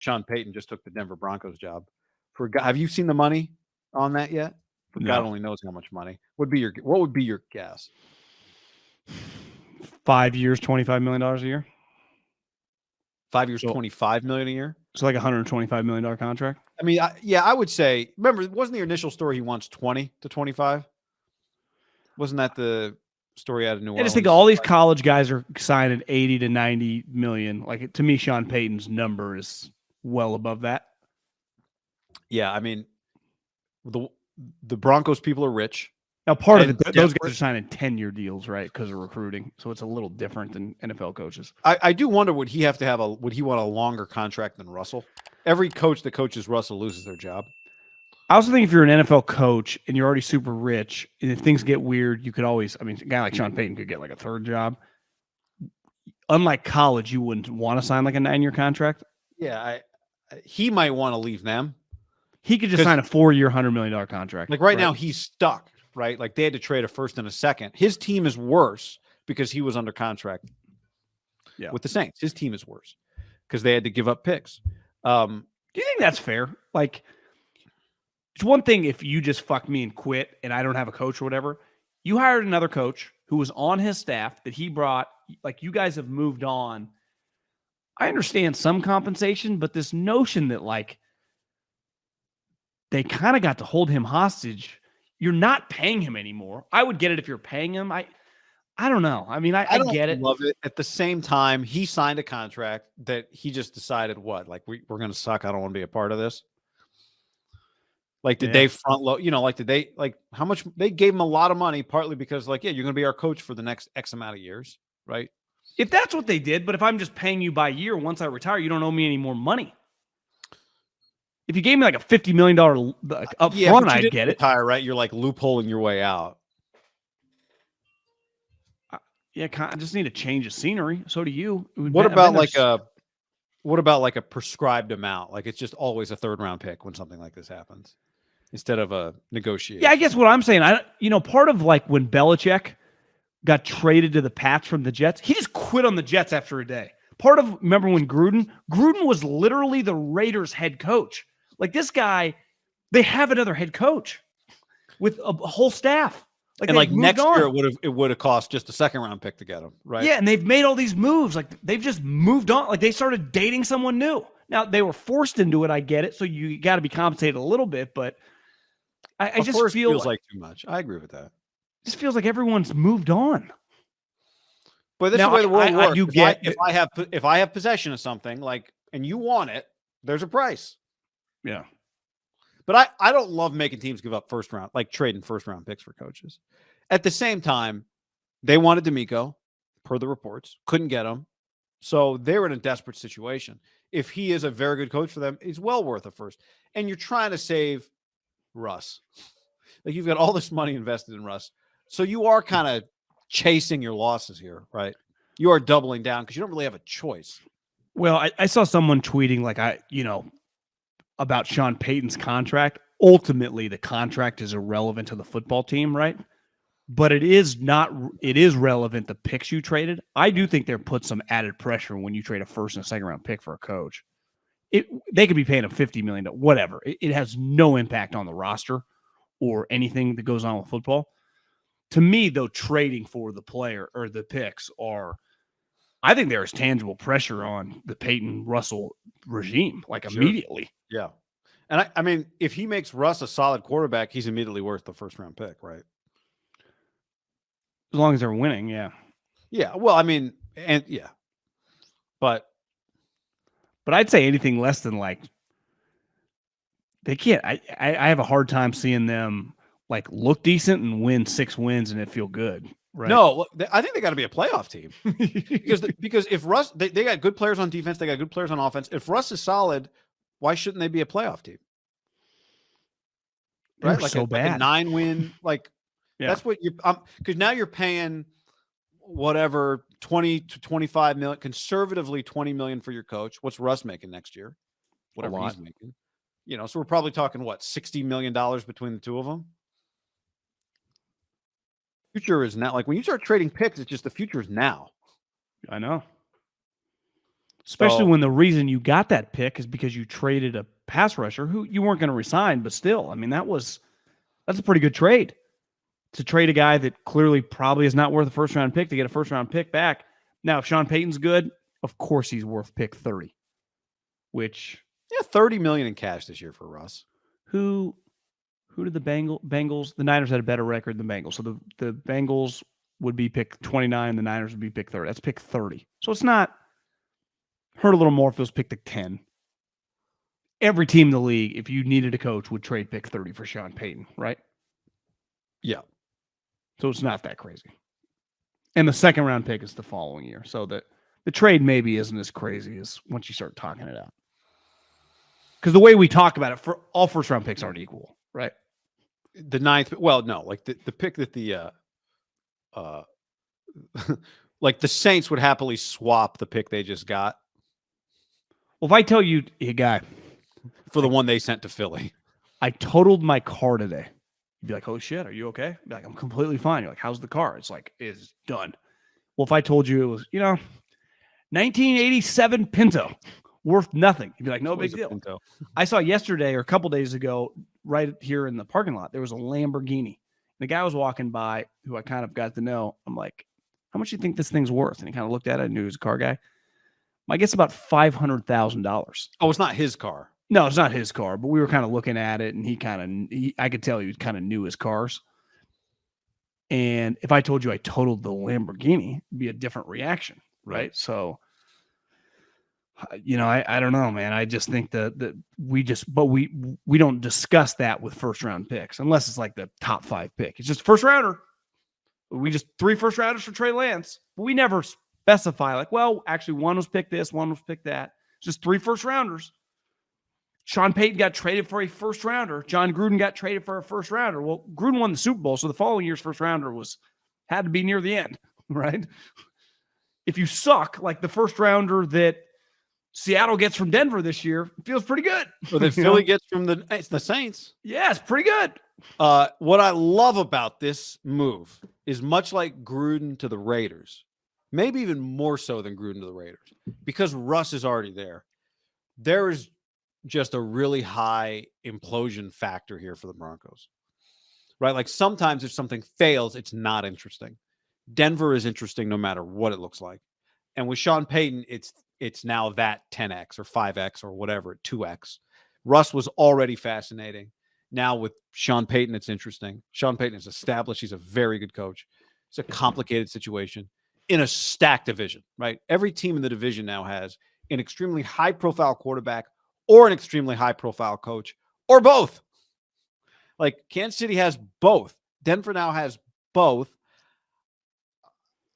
Sean Payton just took the Denver Broncos job. Have you seen the money on that yet? For God No. only knows how much money. What would be your guess? 5 years, $25 million a year. 5 years, $25 million a year. So like $125 million contract. I mean, I would say. Remember, wasn't the initial story he wants 20 to 25? Wasn't that the story out of New Orleans? I just think all these college guys are signing 80 to 90 million. Like, to me, Sean Payton's number is well above that. Yeah, I mean, the Broncos people are rich. Now, part of it, those guys are signing 10-year deals, right, because of recruiting. So it's a little different than NFL coaches. I do wonder, would he want a longer contract than Russell? Every coach that coaches Russell loses their job. I also think if you're an NFL coach and you're already super rich, and if things get weird, you could always, a guy like Sean Payton could get like a third job. Unlike college, you wouldn't want to sign like a 9-year contract. Yeah, he might want to leave them. He could just sign a 4-year, $100 million contract. Like right now, he's stuck, right? Like they had to trade a first and a second. His team is worse because he was under contract with the Saints. His team is worse because they had to give up picks. Do you think that's fair? Like, it's one thing if you just fuck me and quit and I don't have a coach or whatever. You hired another coach who was on his staff that he brought. Like, you guys have moved on. I understand some compensation, but this notion that like they kind of got to hold him hostage. You're not paying him anymore. I would get it if you're paying him. I don't know. I mean, I don't get it. Love it. At the same time, he signed a contract that he just decided like we're going to suck. I don't want to be a part of this. Like, did they front load, did they, like, how much they gave him a lot of money, partly because like, yeah, you're going to be our coach for the next X amount of years. Right. If that's what they did, but if I'm just paying you by year, once I retire, you don't owe me any more money. If you gave me like a $50 million up front, I'd get it. Retire, right? You're like loopholing your way out. Yeah. I just need a change of scenery. So do you. What about like a prescribed amount? Like it's just always a 3rd round pick when something like this happens instead of a negotiation. Yeah, I guess what I'm saying, part of like when Belichick got traded to the Pats from the Jets, he just quit on the Jets after a day. Remember when Gruden was literally the Raiders head coach. Like this guy, they have another head coach with a whole staff. And like next year, it would have cost just a 2nd round pick to get him, right? Yeah, and they've made all these moves. Like they've just moved on. Like they started dating someone new. Now they were forced into it. I get it. So you got to be compensated a little bit, but I just feels like too much. I agree with that. It just feels like everyone's moved on. But this is the way the world works. If I have possession of something, like, and you want it, there's a price. Yeah. But I don't love making teams give up trading 1st round picks for coaches. At the same time, they wanted D'Amico, per the reports, couldn't get him. So they were in a desperate situation. If he is a very good coach for them, he's well worth a first. And you're trying to save Russ. Like you've got all this money invested in Russ. So you are kind of chasing your losses here, right? You are doubling down because you don't really have a choice. Well, I saw someone tweeting about Sean Payton's contract. Ultimately, the contract is irrelevant to the football team, right? But it is relevant, the picks you traded. I do think there put some added pressure when you trade a 1st and a 2nd round pick for a coach. They could be paying him $50 million, whatever. It has no impact on the roster or anything that goes on with football. To me, though, trading for the player or the picks I think there is tangible pressure on the Payton-Russell regime, like immediately. Yeah. And I mean, if he makes Russ a solid quarterback, he's immediately worth the 1st round pick, right? As long as they're winning, yeah. Yeah. Well, I mean, and yeah. But I'd say anything less than like they can't. I have a hard time seeing them like look decent and win 6 wins and it feel good. Right. No, I think they got to be a playoff team because if Russ, they got good players on defense, they got good players on offense. If Russ is solid, why shouldn't they be a playoff team? Right, like so bad. Like a 9-win, like that's what you. Because now you're paying whatever 20 to 25 million, conservatively 20 million for your coach. What's Russ making next year? Whatever he's making. So we're probably talking $60 million between the two of them. Future is now. Like when you start trading picks, it's just the future is now. I know. Especially So, when the reason you got that pick is because you traded a pass rusher who you weren't going to resign, but still, I mean, that's a pretty good trade. To trade a guy that clearly probably is not worth a first-round pick to get a first-round pick back. Now, if Sean Payton's good, of course he's worth pick 30, which... yeah, $30 million in cash this year for Russ. Who did the Bengals? The Niners had a better record than the Bengals. So the Bengals would be pick 29, the Niners would be pick 30. That's pick 30. So it's not hurt a little more if it was picked at 10. Every team in the league, if you needed a coach, would trade pick 30 for Sean Payton, right? Yeah. So it's not that crazy. And the second round pick is the following year. So the trade maybe isn't as crazy as once you start talking it out. Because the way we talk about it, for all first round picks aren't equal, right? The ninth, well, no, like the pick that like the Saints would happily swap the pick they just got Well, if I tell you, hey, guy, for the one they sent to Philly. I totaled my car today. You'd be like, oh shit, are you okay? I'd be like, I'm completely fine. You're like, how's the car? It's like, it's done. Well, if I told you it was, 1987 Pinto, worth nothing, you'd be like, no big deal. Pinto. I saw yesterday or a couple days ago, right here in the parking lot, there was a Lamborghini. The guy was walking by who I kind of got to know. I'm like, how much do you think this thing's worth? And he kind of looked at it. I knew he was a car guy. I guess about $500,000. Oh, it's not his car. No, it's not his car, but we were kind of looking at it, and I could tell he kind of knew his cars. And if I told you I totaled the Lamborghini, it'd be a different reaction, right? So, I don't know, man. I just think that we don't discuss that with first round picks unless it's like the top 5 pick. It's just first rounder. We just 3 first rounders for Trey Lance. But we never specify like, well, actually one was picked this, one was picked that. It's just 3 first rounders. Sean Payton got traded for a first rounder. John Gruden got traded for a first rounder. Well, Gruden won the Super Bowl, so the following year's first rounder had to be near the end, right? If you suck, like the first rounder that Seattle gets from Denver this year, it feels pretty good. Or that Philly gets from the Saints. Yeah, it's pretty good. What I love about this move is much like Gruden to the Raiders, maybe even more so than Gruden to the Raiders, because Russ is already there. There is just a really high implosion factor here for the Broncos, right? Like sometimes if something fails, it's not interesting. Denver is interesting no matter what it looks like. And with Sean Payton, it's now that 10x or 5x or whatever, 2x. Russ was already fascinating. Now with Sean Payton, it's interesting. Sean Payton is established. He's a very good coach. It's a complicated situation in a stacked division, right? Every team in the division now has an extremely high-profile quarterback or an extremely high-profile coach, or both. Like Kansas City has both. Denver now has both.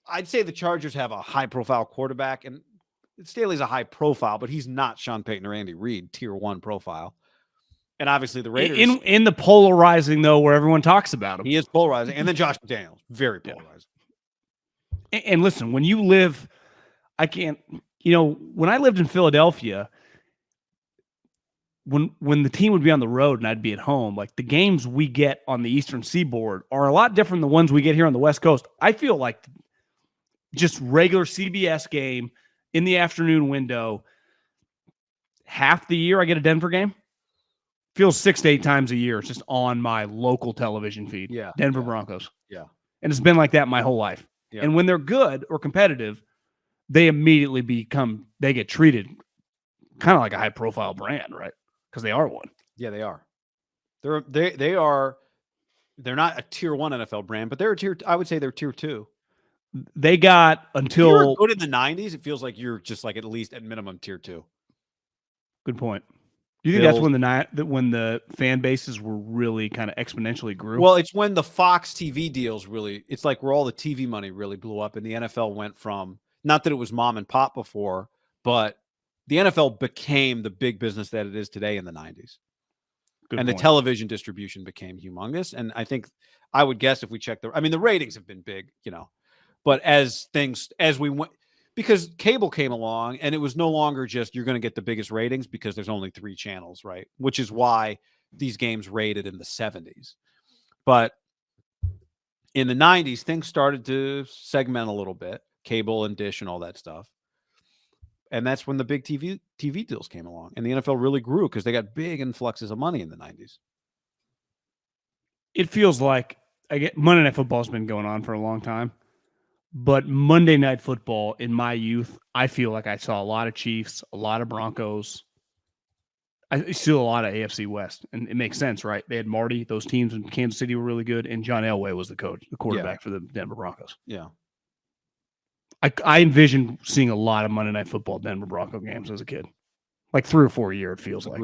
I'd say the Chargers have a high-profile quarterback, and Staley's a high profile, but he's not Sean Payton or Andy Reid, tier 1 profile. And obviously the Raiders. In the polarizing, though, where everyone talks about him. He is polarizing. And then Josh McDaniels, very polarizing. Yeah. And listen, when you live, when I lived in Philadelphia, when the team would be on the road and I'd be at home, like the games we get on the Eastern Seaboard are a lot different than the ones we get here on the West Coast. I feel like just regular CBS game in the afternoon window, half the year I get a Denver game. Feels 6 to 8 times a year. It's just on my local television feed. Yeah. Denver Broncos. Yeah. And it's been like that my whole life. Yeah. And when they're good or competitive, they immediately they get treated kind of like a high profile brand, right? Because they are one. Yeah, they are. They're not a tier 1 NFL brand, but I would say they're tier 2. They got until you were good in the 90s, it feels like you're just like at least at minimum tier 2. Good point. Do you think that's when the fan bases were really kind of exponentially grew? Well, it's when the Fox TV deals it's like where all the TV money really blew up, and the NFL went from, not that it was mom and pop before, but the NFL became the big business that it is today in the 90s. Good point. The television distribution became humongous. And I would guess if we check the ratings have been big, but as we went, because cable came along and it was no longer just you're going to get the biggest ratings because there's only 3 channels, right? Which is why these games rated in the 70s. But in the 90s, things started to segment a little bit, cable and dish and all that stuff. And that's when the big TV deals came along. And the NFL really grew because they got big influxes of money in the 90s. It feels like Monday Night Football has been going on for a long time. But Monday Night Football in my youth, I feel like I saw a lot of Chiefs, a lot of Broncos. I still a lot of AFC West, and it makes sense, right? They had Marty; those teams in Kansas City were really good, and John Elway was the quarterback for the Denver Broncos. Yeah, I envision seeing a lot of Monday Night Football Denver Bronco games as a kid, like 3 or 4 a year. It feels like.